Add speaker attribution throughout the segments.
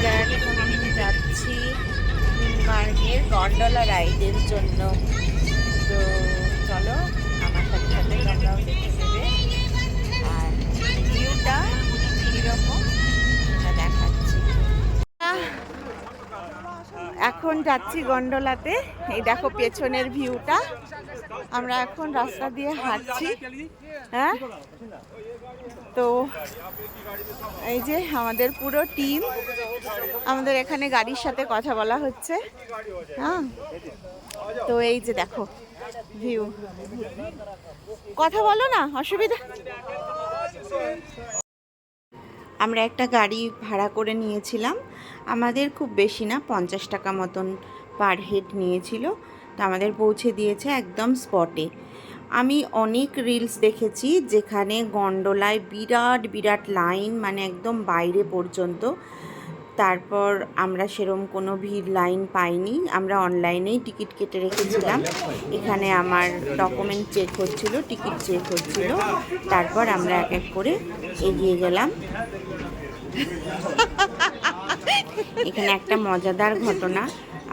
Speaker 1: আমরা এখন যাচ্ছি গুলমার্গের গন্ডোলা রাইডের জন্য। তো চলো আমার সাথে সাথে তোমরাও দেখে নেবে, আর ভিউটা কীরকম সেটা দেখাচ্ছি। এখন যাচ্ছি গন্ডোলাতে। এই দেখো পেছনের ভিউটা। আমরা এখন রাস্তা দিয়ে হাঁটছি। হ্যাঁ, তো এই যে আমাদের পুরো টিম, আমাদের এখানে গাড়ির সাথে কথা বলা হচ্ছে। হ্যাঁ, তো এই যে দেখো ভিউ, কথা বলো না, অসুবিধা। আমরা একটা গাড়ি ভাড়া করে নিয়েছিলাম, আমাদের খুব বেশি না, 50 টাকা মতন পার হেড নিয়েছিল। তো আমাদের পৌঁছে দিয়েছে একদম স্পটে। আমি অনেক রিলস দেখেছি যেখানে গন্ডোলায় বিরাট বিরাট লাইন, মানে একদম বাইরে পর্যন্ত। তারপর আমরা সেরম কোনো ভিড় লাইন পাইনি, আমরা অনলাইনেই টিকিট কেটে রেখেছিলাম। এখানে আমার ডকুমেন্ট চেক হচ্ছিল, টিকিট চেক হচ্ছিল, তারপর আমরা এক এক করে এগিয়ে গেলাম। এখানে একটা মজাদার ঘটনা,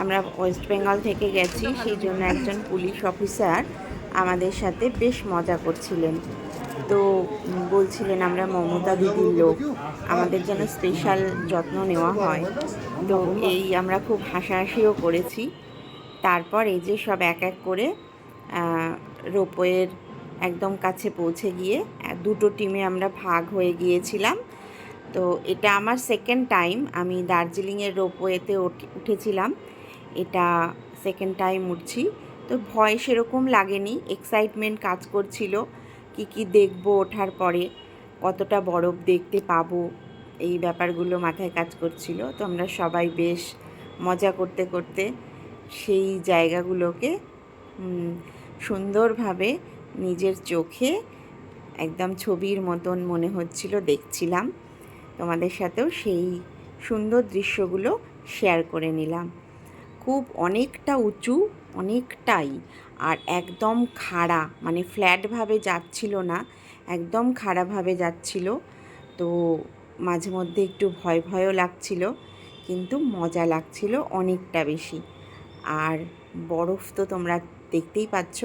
Speaker 1: আমরা ওয়েস্ট বেঙ্গল থেকে গেছি, সেই জন্য একজন পুলিশ অফিসার আমাদের সাথে বেশ মজা করছিলেন। তো বলছিলেন আমরা মমতা দিদির লোক, আমাদের যেন স্পেশাল যত্ন নেওয়া হয়। তো এই আমরা খুব হাসাহাসিও করেছি। তারপর এই যে সব এক এক করে রোপওয়ের একদম কাছে পৌঁছে গিয়ে দুটো টিমে আমরা ভাগ হয়ে গিয়েছিলাম। তো এটা আমার সেকেন্ড টাইম, আমি দার্জিলিংয়ের রোপওয়েতে উঠেছিলাম, এটা সেকেন্ড টাইম উঠছি। তো ভয় সেরকম লাগেনি, এক্সাইটমেন্ট কাজ করছিল, কি দেখবো ওঠার পরে, কতটা বরফ দেখতে পাবো, এই ব্যাপারগুলো মাথায় কাজ করছিল। তো আমরা সবাই বেশ মজা করতে করতে সেই জায়গাগুলোকে সুন্দরভাবে নিজের চোখে একদম ছবির মতন মনে হচ্ছিল দেখছিলাম। তোমাদের সাথেও সেই সুন্দর দৃশ্যগুলো শেয়ার করে নিলাম। খুব অনেকটা উঁচু, অনেকটাই, আর একদম খাড়া, মানে ফ্ল্যাটভাবে যাচ্ছিল না, একদম খাড়াভাবে যাচ্ছিল। তো মাঝে মধ্যে একটু ভয় ভয়ও লাগছিল, কিন্তু মজা লাগছিল অনেকটা বেশি। আর বরফ তো তোমরা দেখতেই পাচ্ছ,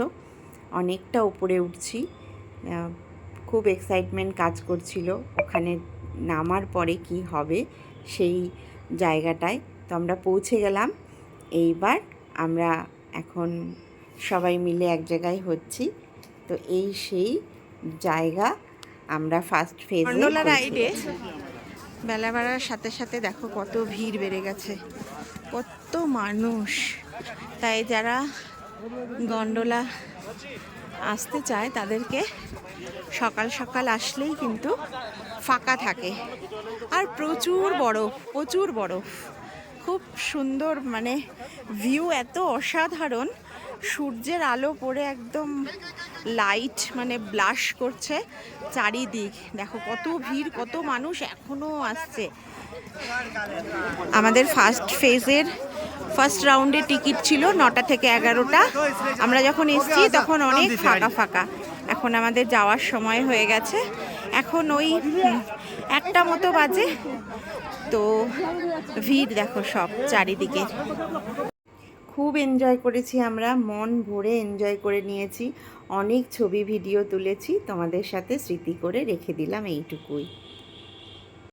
Speaker 1: অনেকটা উপরে উঠছি, খুব এক্সাইটমেন্ট কাজ করছিল ওখানে নামার পরে কি হবে সেই জায়গাটায়। তো আমরা পৌঁছে গেলাম। এইবার আমরা এখন সবাই মিলে এক জায়গায় হচ্ছি। তো এই সেই জায়গা, আমরা ফার্স্ট ফেজে গন্ডোলা রাইডে বেলা বাড়ার সাথে সাথে দেখো কত ভিড় বেড়ে গেছে, কত মানুষ। তাই যারা গন্ডোলা আসতে চায় তাদেরকে সকাল সকাল আসলেই কিন্তু ফাঁকা থাকে। আর প্রচুর বরফ, খুব সুন্দর, মানে ভিউ এত অসাধারণ, সূর্যের আলো পড়ে একদম লাইট মানে ব্লাশ করছে চারিদিক। দেখো কত ভিড়, কত মানুষ এখনও আসছে। আমাদের ফার্স্ট ফেজের ফার্স্ট রাউন্ডে টিকিট ছিল 9টা থেকে 11টা। আমরা যখন এসেছি তখন অনেক ফাঁকা। এখন আমাদের যাওয়ার সময় হয়ে গেছে, এখন ওই 1টা মতো বাজে। তো ভিড় দেখো সব চারিদিকে। খুব এনজয় করেছি আমরা, মন ভরে এনজয় করে নিয়েছি, অনেক ছবি ভিডিও তুলেছি, তোমাদের সাথে স্মৃতি করে রেখে দিলাম এইটুকুই।